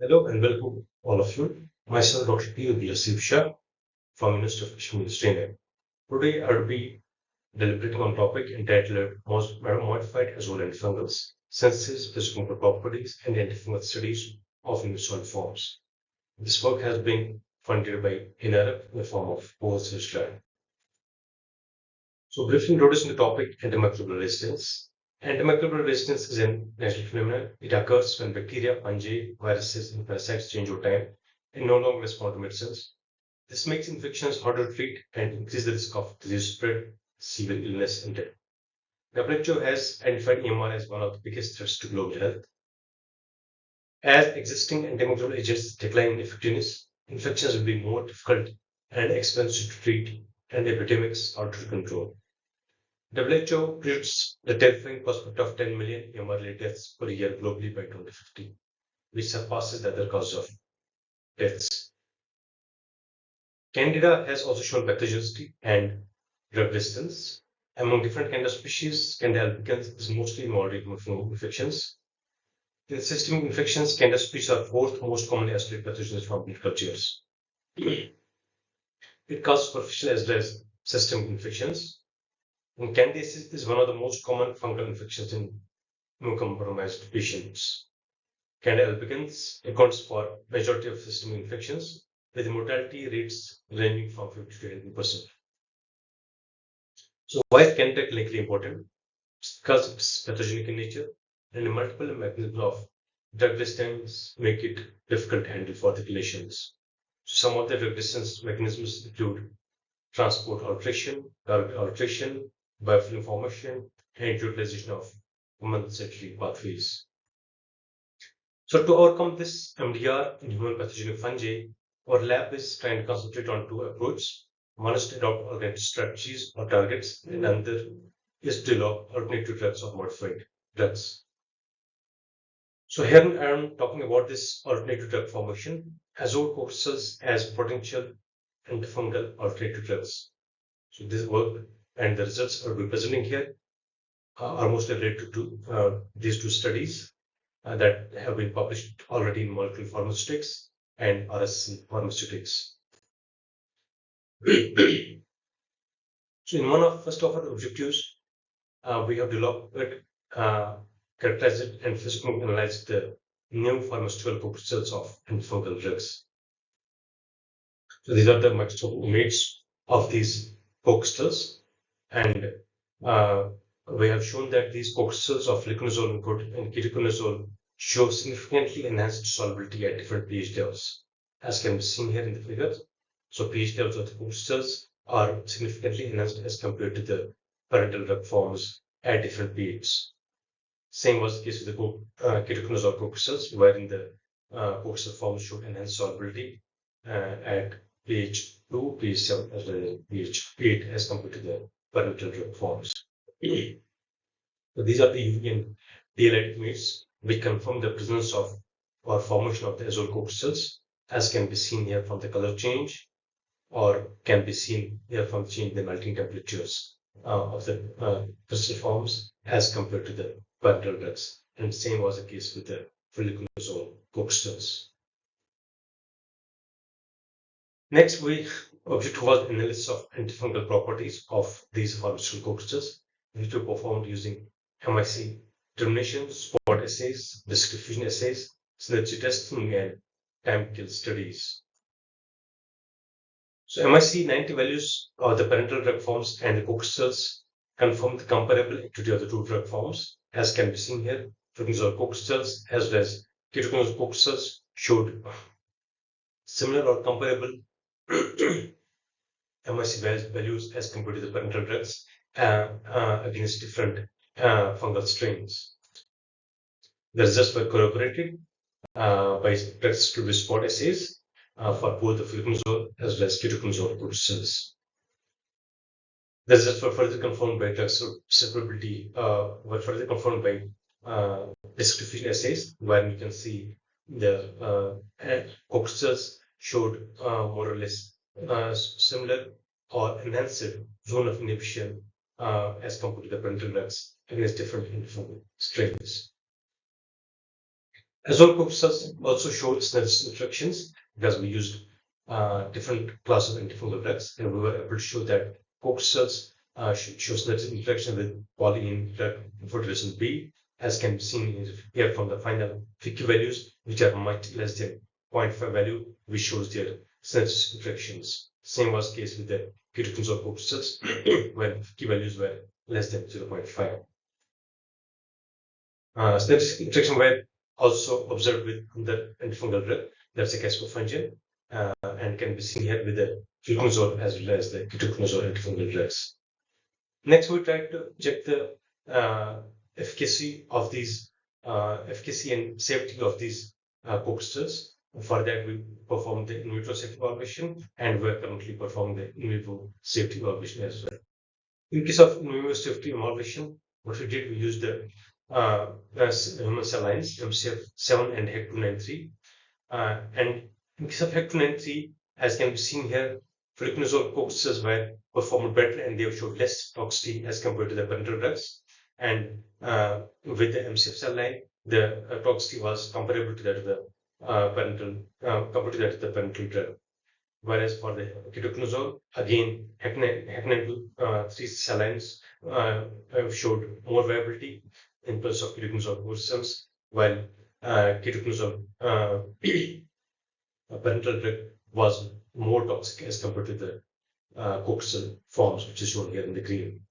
Hello and welcome all of you. Myself, Dr. Abdul Haseeb Shah from University of Kashmir, Australia. Today, I will be deliberating on topic entitled Most Modified Azole Antifungals, Synthesis, Physicochemical Properties, and Antifungal Studies of Invasive Forms. This work has been funded by ANRF in the form of post grant. So, briefly introducing the topic antimicrobial resistance. Antimicrobial resistance is a natural phenomenon. It occurs when bacteria, fungi, viruses, and parasites change over time and no longer respond to medicines. This makes infections harder to treat and increases the risk of disease spread, severe illness, and death. WHO has identified EMR as one of the biggest threats to global health. As existing antimicrobial agents decline in effectiveness, infections will be more difficult and expensive to treat, and epidemics harder to control. WHO predicts the terrifying prospect of 10 million EMR-related deaths per year globally by 2050, which surpasses the other causes of deaths. Candida has also shown pathogenicity and drug resistance. Among different kinds of species, Candida albicans is mostly moderate fungal infections. In systemic infections, Candida species are fourth most commonly isolated pathogens from plant cultures. It causes superficial as well as systemic infections. And candidiasis is one of the most common fungal infections in immunocompromised patients. Candida albicans accounts for majority of systemic infections, with mortality rates ranging from 50 to 80%. So why is Candida clinically important? It's because it's pathogenic in nature and multiple mechanisms of drug resistance make it difficult to handle for the clinicians. Some of the drug resistance mechanisms include transport alteration, target alteration, biofilm formation, and utilization of compensatory pathways. So to overcome this MDR in human pathogenic fungi, our lab is trying to concentrate on two approaches. One is to adopt alternative strategies or targets, and another is to develop alternative drugs or modified drugs. So here I am talking about this alternative drug formation. Azole cocrystals as potential antifungal alternative drugs. So this work and the results are representing here are mostly related to these two studies that have been published already in molecular pharmaceutics and RSC pharmaceutics. So in one of first of our objectives, we have developed characterized and physically analyzed the new pharmaceutical cocrystals of antifungal drugs. So these are the microscopic images of these cocrystals, and we have shown that these cocrystals of fluconazole and ketoconazole show significantly enhanced solubility at different pH levels, as can be seen here in the figure. So pH levels of the cocrystals are significantly enhanced as compared to the parental drug forms at different pHs. Same was the case with the ketoconazole cocrystals, wherein the cocrystal forms showed enhanced solubility at pH 2, pH 7, as well as pH 8 as compared to the parental drug forms. So these are the UV and daylight images which confirm the presence of or formation of the azole cocrystals, as can be seen here from the color change, or can be seen here from change in the melting temperatures of the crystal forms as compared to the parental drugs. And same was the case with the fluconazole cocrystals. Next, objective was analysis of antifungal properties of these pharmaceutical cocrystals, which were performed using MIC determination, spot assays, distribution assays, synergy testing, and time kill studies. So MIC 90 values of the parental drug forms and the cocrystals confirm the comparable activity of the two drug forms, as can be seen here. Fluconazole cocrystals as well as ketoconazole cocrystals showed similar or comparable MIC values as compared to the parental drugs against different fungal strains. The results were corroborated by to spot assays for both the fluconazole as well as ketoconazole cocrystals. The results were further confirmed by drug separability, were further confirmed by distribution assays, where you can see the cocrystals showed more or less similar or enhanced zone of inhibition as compared to the parental drugs against different antifungal strains. Azole coccystals also show synergistic interactions because we used different classes of antifungal drugs, and we were able to show that coccystals show synergistic interaction with polyene drug infiltration B, as can be seen here from the final FIQ values, which are much less than 0.5 value, which shows their synergistic interactions. Same was the case with the ketoconazole coccystals, where FIQ values were less than 0.5. Synergistic interaction were also observed with the antifungal drug, that's a caspofungin, and can be seen here with the fluconazole as well as the ketoconazole antifungal drugs. Next, we try to check the efficacy of these, efficacy and safety of these coccystals. For that, we performed the in vitro safety evaluation, and we're currently performing the in vivo safety evaluation as well. In case of in vivo safety evaluation, what we did, we used the human cell lines, MCF7 and HEC293. And in case of HEC293, as can be seen here, fluconazole coccystals were performed better and they showed less toxicity as compared to the parental drugs. And with the MCF cell line, the toxicity was comparable to that of the parental drug. Whereas for the ketoconazole, again, HEC3 cell lines showed more viability in terms of ketoconazole coccysteals, while ketoconazole parental drug was more toxic as compared to the coccysteal forms, which is shown here in the green.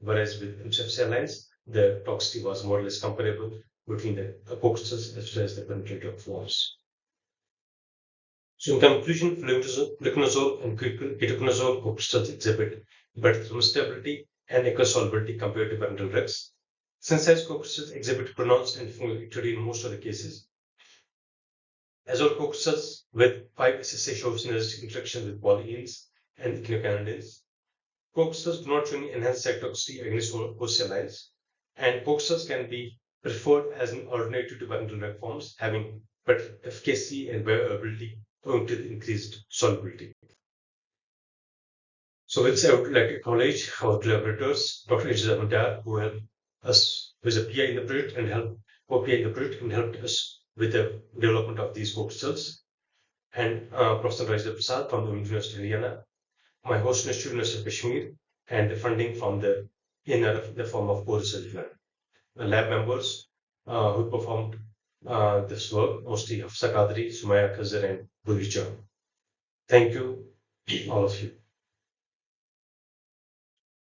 Whereas with MCF cell lines, the toxicity was more or less comparable between the coccysteals as well as the parental drug forms. So in conclusion, fluconazole and ketoconazole coccysteals exhibit better thermostability and aqueous solubility compared to parental drugs. Synthesized coccysteals exhibit pronounced antifungal activity in most of the cases. Azole coccysteals with 5-SSA show synergistic interaction with polyenes and echinocannabinoids. Coccysteals do not show any enhanced cytotoxicity against host cell lines, and coccysteals can be preferred as an alternative to parental drug forms, having better efficacy and bioavailability owing to the increased solubility. So with this, I would like to acknowledge our collaborators, Dr. Ijaz Ahmad, who helped us with a PI in the project and helped us with the development of these coccysteals, and Professor Rajendra Prasad from the University of Haryana, my host institute, University of Kashmir, and the funding from the ANRF in the form of co-research grant. The lab members who performed this work, mostly Hafsa Qadri, Sumaya Khazar, and Bhulija. Thank you, all of you.